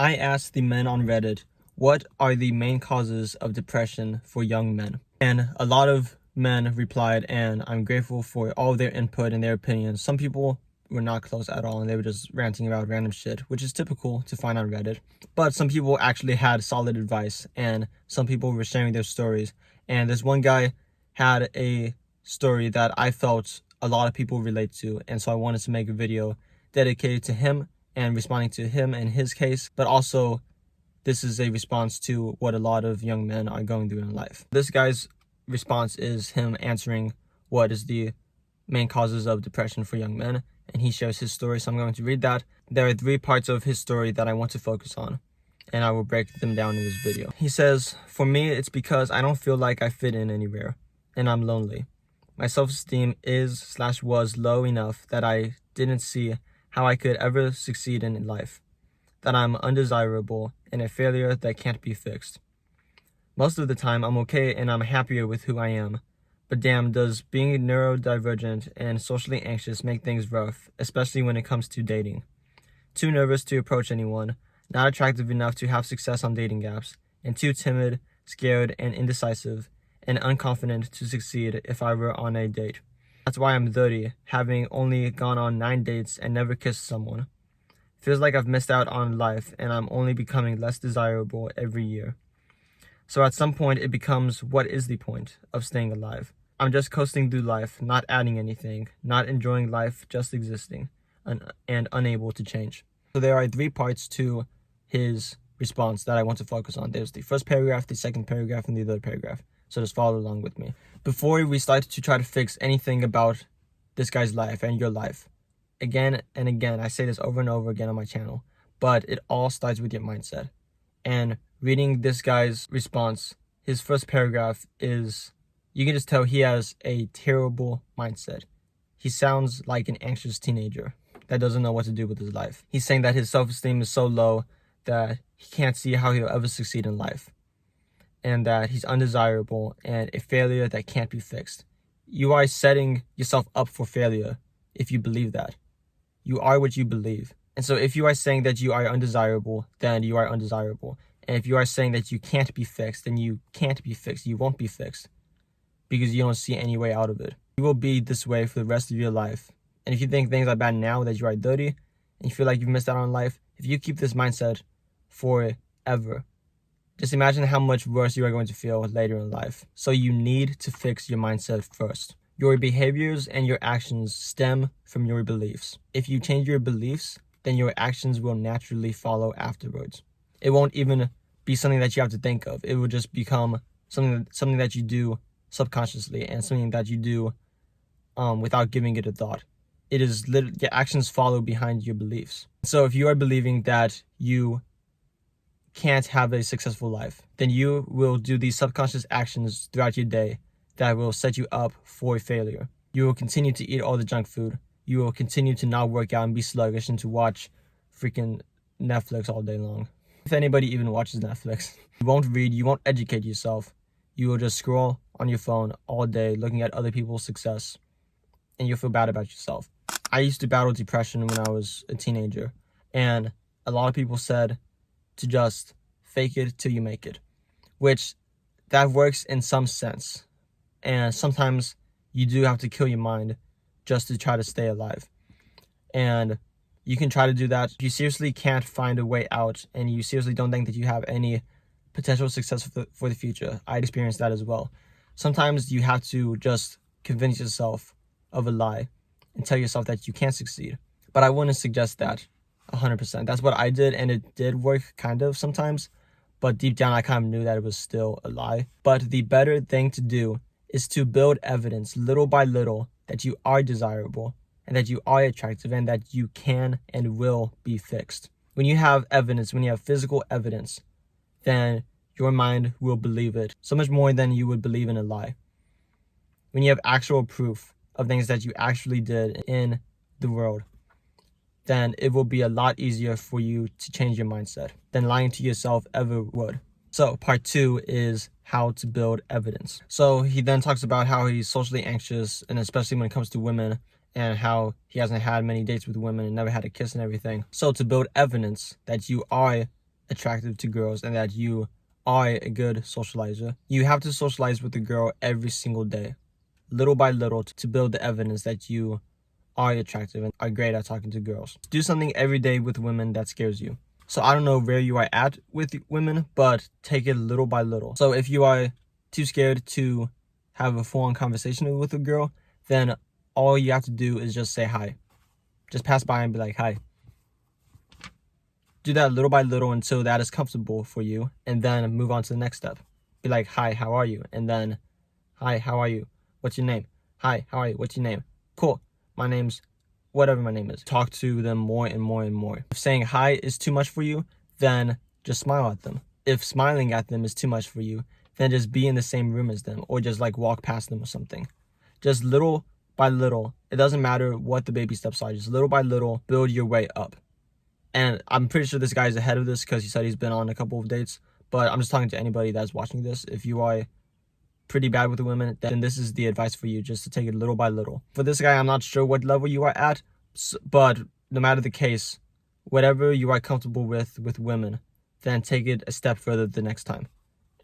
I asked the men on Reddit, what are the main causes of depression for young men? And a lot of men replied, and I'm grateful for all of their input and their opinions. Some people were not close at all, and they were just ranting about random shit, which is typical to find on Reddit. But some people actually had solid advice, and some people were sharing their stories. And this one guy had a story that I felt a lot of people relate to, and so I wanted to make a video dedicated to him and responding to him and his case, but also this is a response to what a lot of young men are going through in life. This guy's response is him answering what is the main causes of depression for young men, and he shares his story, so I'm going to read that. There are 3 parts of his story that I want to focus on, and I will break them down in this video. He says, for me, it's because I don't feel like I fit in anywhere, and I'm lonely. My self-esteem is/was low enough that I didn't see how I could ever succeed in life, that I'm undesirable and a failure that can't be fixed. Most of the time I'm okay and I'm happier with who I am, but damn, does being neurodivergent and socially anxious make things rough, especially when it comes to dating. Too nervous to approach anyone, not attractive enough to have success on dating apps, and too timid, scared, and indecisive, and unconfident to succeed if I were on a date. That's why I'm 30, having only gone on 9 dates and never kissed someone. Feels like I've missed out on life and I'm only becoming less desirable every year. So at some point it becomes, what is the point of staying alive? I'm just coasting through life, not adding anything, not enjoying life, just existing, and unable to change. So there are 3 parts to his response that I want to focus on. There's the first paragraph, the second paragraph, and the third paragraph. So just follow along with me. Before we start to try to fix anything about this guy's life and your life, again and again, I say this over and over again on my channel, but it all starts with your mindset. And reading this guy's response, his first paragraph is, you can just tell he has a terrible mindset. He sounds like an anxious teenager that doesn't know what to do with his life. He's saying that his self-esteem is so low that he can't see how he'll ever succeed in life, and that he's undesirable and a failure that can't be fixed. You are setting yourself up for failure if you believe that. You are what you believe. And so if you are saying that you are undesirable, then you are undesirable. And if you are saying that you can't be fixed, then you can't be fixed. You won't be fixed because you don't see any way out of it. You will be this way for the rest of your life. And if you think things are bad now that you are 30 and you feel like you've missed out on life, if you keep this mindset forever, just imagine how much worse you are going to feel later in life. So you need to fix your mindset first. Your behaviors and your actions stem from your beliefs. If you change your beliefs, then your actions will naturally follow afterwards. It won't even be something that you have to think of. It will just become something that you do subconsciously and something that you do without giving it a thought. It is literally, your actions follow behind your beliefs. So if you are believing that you can't have a successful life, then you will do these subconscious actions throughout your day that will set you up for failure. You will continue to eat all the junk food. You will continue to not work out and be sluggish and to watch freaking Netflix all day long. If anybody even watches Netflix. You won't read, you won't educate yourself. You will just scroll on your phone all day looking at other people's success, and you'll feel bad about yourself. I used to battle depression when I was a teenager, and a lot of people said to just fake it till you make it, which that works in some sense. And sometimes you do have to kill your mind just to try to stay alive. And you can try to do that. If you seriously can't find a way out and you seriously don't think that you have any potential success for the future, I experienced that as well. Sometimes you have to just convince yourself of a lie and tell yourself that you can't succeed. But I wouldn't suggest that 100%. That's what I did, and it did work kind of sometimes. But deep down, I kind of knew that it was still a lie. But the better thing to do is to build evidence little by little that you are desirable and that you are attractive and that you can and will be fixed. When you have evidence, when you have physical evidence, then your mind will believe it so much more than you would believe in a lie. When you have actual proof of things that you actually did in the world, then it will be a lot easier for you to change your mindset than lying to yourself ever would. So part 2 is how to build evidence. So he then talks about how he's socially anxious, and especially when it comes to women, and how he hasn't had many dates with women and never had a kiss and everything. So to build evidence that you are attractive to girls and that you are a good socializer, you have to socialize with the girl every single day, little by little, to build the evidence that you are attractive and are great at talking to girls. Do something every day with women that scares you. So I don't know where you are at with women, but take it little by little. So if you are too scared to have a full-on conversation with a girl, then all you have to do is just say hi. Just pass by and be like, hi. Do that little by little until that is comfortable for you, and then move on to the next step. Be like, hi, how are you? And then, hi, how are you? What's your name? Hi, how are you? What's your name? Cool. My name's whatever my name is. Talk to them more and more and more. If saying hi is too much for you, then just smile at them. If smiling at them is too much for you, then just be in the same room as them, or just like walk past them or something. Just little by little. It doesn't matter what the baby steps are. Just little by little, build your way up. And I'm pretty sure this guy's ahead of this because he said he's been on a couple of dates. But I'm just talking to anybody that's watching this. If you are pretty bad with the women, then this is the advice for you, just to take it little by little. For this guy, I'm not sure what level you are at, but no matter the case, whatever you are comfortable with women, then take it a step further the next time.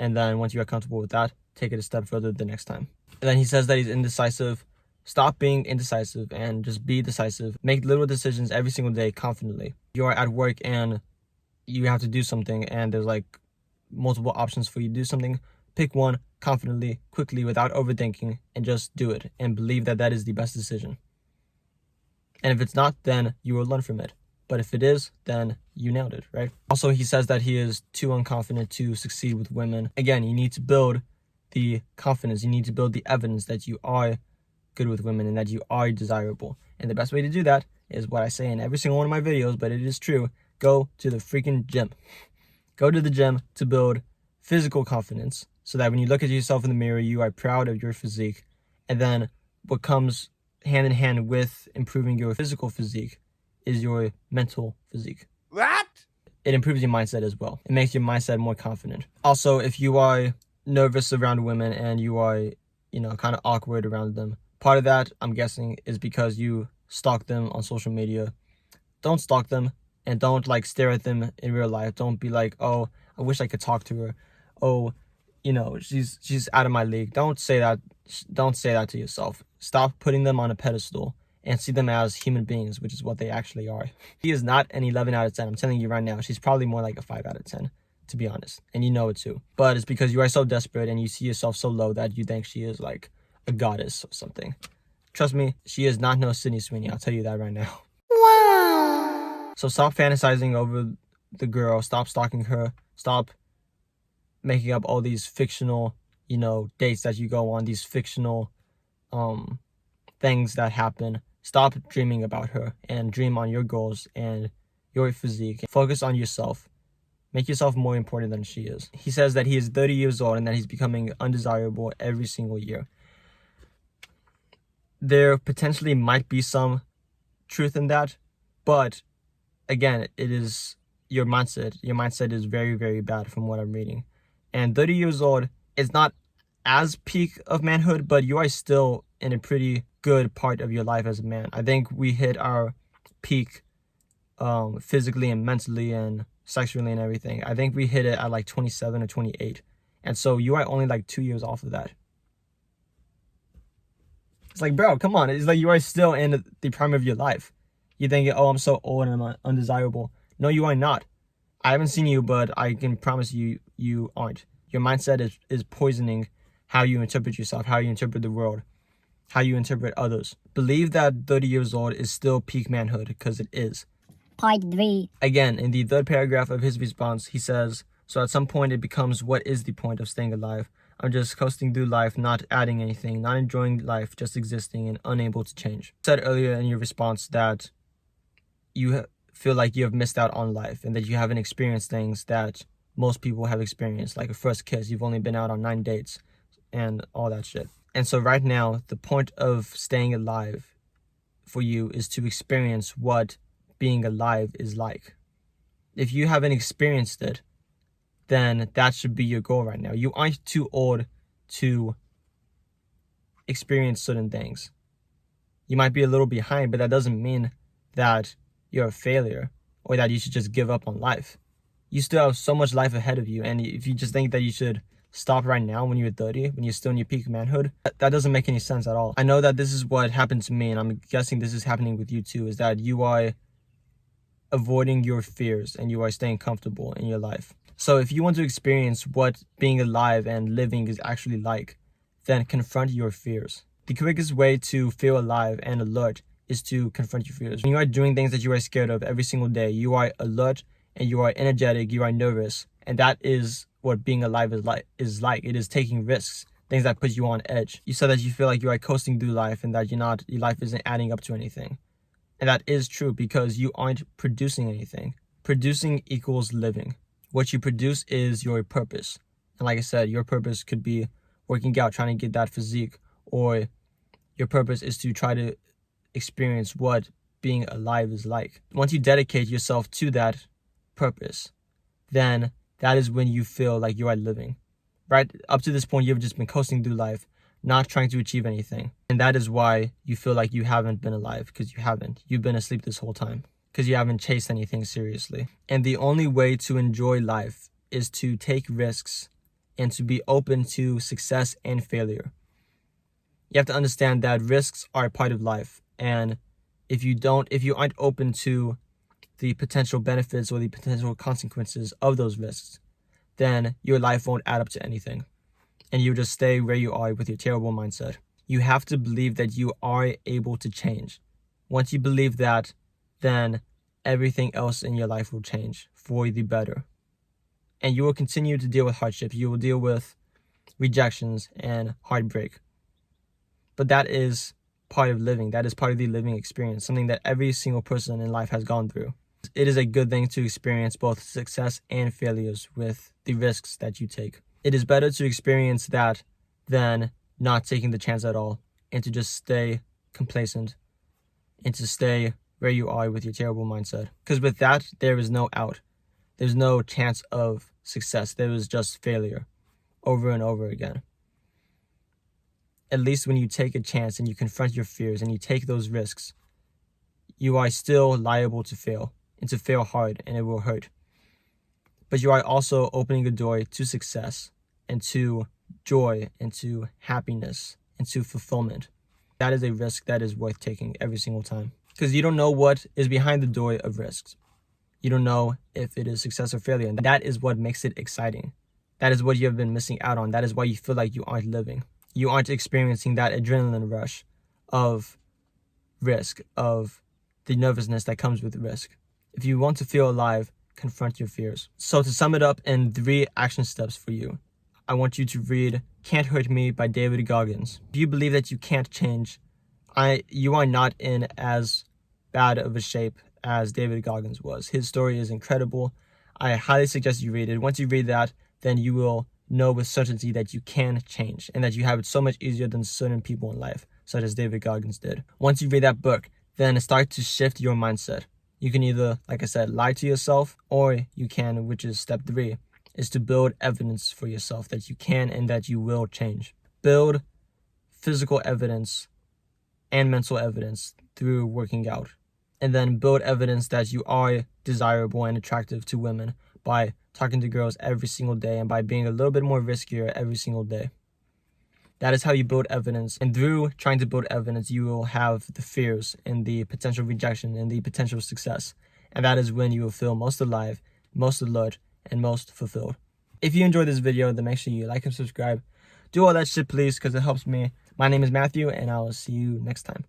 And then once you are comfortable with that, take it a step further the next time. And then he says that he's indecisive. Stop being indecisive and just be decisive. Make little decisions every single day confidently. You are at work and you have to do something and there's like multiple options for you to do something. Pick one confidently, quickly, without overthinking, and just do it and believe that that is the best decision. And if it's not, then you will learn from it. But if it is, then you nailed it, right? Also, he says that he is too unconfident to succeed with women. Again, you need to build the confidence. You need to build the evidence that you are good with women and that you are desirable. And the best way to do that is what I say in every single one of my videos, but it is true. Go to the freaking gym. Go to the gym to build physical confidence so that when you look at yourself in the mirror, you are proud of your physique. And then what comes hand in hand with improving your physical physique is your mental physique. What? It improves your mindset as well. It makes your mindset more confident. Also, if you are nervous around women and you are, kind of awkward around them, part of that, I'm guessing, is because you stalk them on social media. Don't stalk them and don't like stare at them in real life. Don't be like, oh, I wish I could talk to her. Oh, she's out of my league. Don't say that. Don't say that to yourself. Stop putting them on a pedestal and see them as human beings, which is what they actually are. She is not an 11 out of 10. I'm telling you right now. She's probably more like a 5 out of 10, to be honest. And you know it too. But it's because you are so desperate and you see yourself so low that you think she is like a goddess or something. Trust me, she is not no Sydney Sweeney. I'll tell you that right now. Wow. So stop fantasizing over the girl. Stop stalking her. Stop making up all these fictional, dates that you go on. These fictional things that happen. Stop dreaming about her and dream on your goals and your physique. Focus on yourself. Make yourself more important than she is. He says that he is 30 years old and that he's becoming undesirable every single year. There potentially might be some truth in that, but again, it is your mindset. Your mindset is very, very bad from what I'm reading. And 30 years old is not as peak of manhood, but you are still in a pretty good part of your life as a man. I think we hit our peak physically and mentally and sexually and everything. I think we hit it at like 27 or 28. And so you are only like 2 years off of that. It's like, bro, come on. It's like you are still in the prime of your life. You think, oh, I'm so old and I'm undesirable. No, you are not. I haven't seen you, but I can promise you, you aren't. Your mindset is poisoning how you interpret yourself, how you interpret the world, how you interpret others. Believe that 30 years old is still peak manhood, because it is. Part 3. Again, in the third paragraph of his response, he says, so at some point it becomes, what is the point of staying alive? I'm just coasting through life, not adding anything, not enjoying life, just existing and unable to change. You said earlier in your response that you feel like you have missed out on life and that you haven't experienced things that most people have experienced, like a first kiss. You've only been out on 9 dates and all that shit. And so right now, the point of staying alive for you is to experience what being alive is like. If you haven't experienced it, then that should be your goal right now. You aren't too old to experience certain things. You might be a little behind, but that doesn't mean that you're a failure or that you should just give up on life. You still have so much life ahead of you. And if you just think that you should stop right now when you're 30, when you're still in your peak manhood, that doesn't make any sense at all. I know that this is what happened to me, and I'm guessing this is happening with you too, is that you are avoiding your fears and you are staying comfortable in your life. So if you want to experience what being alive and living is actually like, then confront your fears. The quickest way to feel alive and alert is to confront your fears. When you are doing things that you are scared of every single day, you are alert and you are energetic, you are nervous, and that is what being alive is like. It is taking risks, things that put you on edge. You said that you feel like you are coasting through life and that your life isn't adding up to anything. And that is true because you aren't producing anything. Producing equals living. What you produce is your purpose. And like I said, your purpose could be working out, trying to get that physique, or your purpose is to try to experience what being alive is like. Once you dedicate yourself to that purpose, then that is when you feel like you are living. Right up to this point, you've just been coasting through life, not trying to achieve anything. And that is why you feel like you haven't been alive, because you haven't. You've been asleep this whole time, because you haven't chased anything seriously. And the only way to enjoy life is to take risks and to be open to success and failure. You have to understand that risks are a part of life. And if you aren't open to the potential benefits or the potential consequences of those risks, then your life won't add up to anything. And you just stay where you are with your terrible mindset. You have to believe that you are able to change. Once you believe that, then everything else in your life will change for the better. And you will continue to deal with hardships. You will deal with rejections and heartbreak. But that is part of living. That is part of the living experience, something that every single person in life has gone through. It is a good thing to experience both success and failures with the risks that you take. It is better to experience that than not taking the chance at all and to just stay complacent and to stay where you are with your terrible mindset. Because with that, there is no out. There's no chance of success. There is just failure over and over again. At least when you take a chance and you confront your fears and you take those risks, you are still liable to fail and to fail hard, and it will hurt. But you are also opening the door to success and to joy and to happiness and to fulfillment. That is a risk that is worth taking every single time. Because you don't know what is behind the door of risks. You don't know if it is success or failure. And that is what makes it exciting. That is what you have been missing out on. That is why you feel like you aren't living. You aren't experiencing that adrenaline rush of risk, of the nervousness that comes with risk. If you want to feel alive, confront your fears. So to sum it up in 3 action steps for you, I want you to read Can't Hurt Me by David Goggins. If you believe that you can't change, you are not in as bad of a shape as David Goggins was. His story is incredible. I highly suggest you read it. Once you read that, then you will know with certainty that you can change and that you have it so much easier than certain people in life, such as David Goggins did. Once you read that book, then start to shift your mindset. You can either, like I said, lie to yourself, or you can, which is step 3, is to build evidence for yourself that you can and that you will change. Build physical evidence and mental evidence through working out. And then build evidence that you are desirable and attractive to women by talking to girls every single day and by being a little bit more riskier every single day. That is how you build evidence. And through trying to build evidence, you will have the fears and the potential rejection and the potential success. And that is when you will feel most alive, most alert, and most fulfilled. If you enjoyed this video, then make sure you like and subscribe. Do all that shit, please, because it helps me. My name is Matthew, and I will see you next time.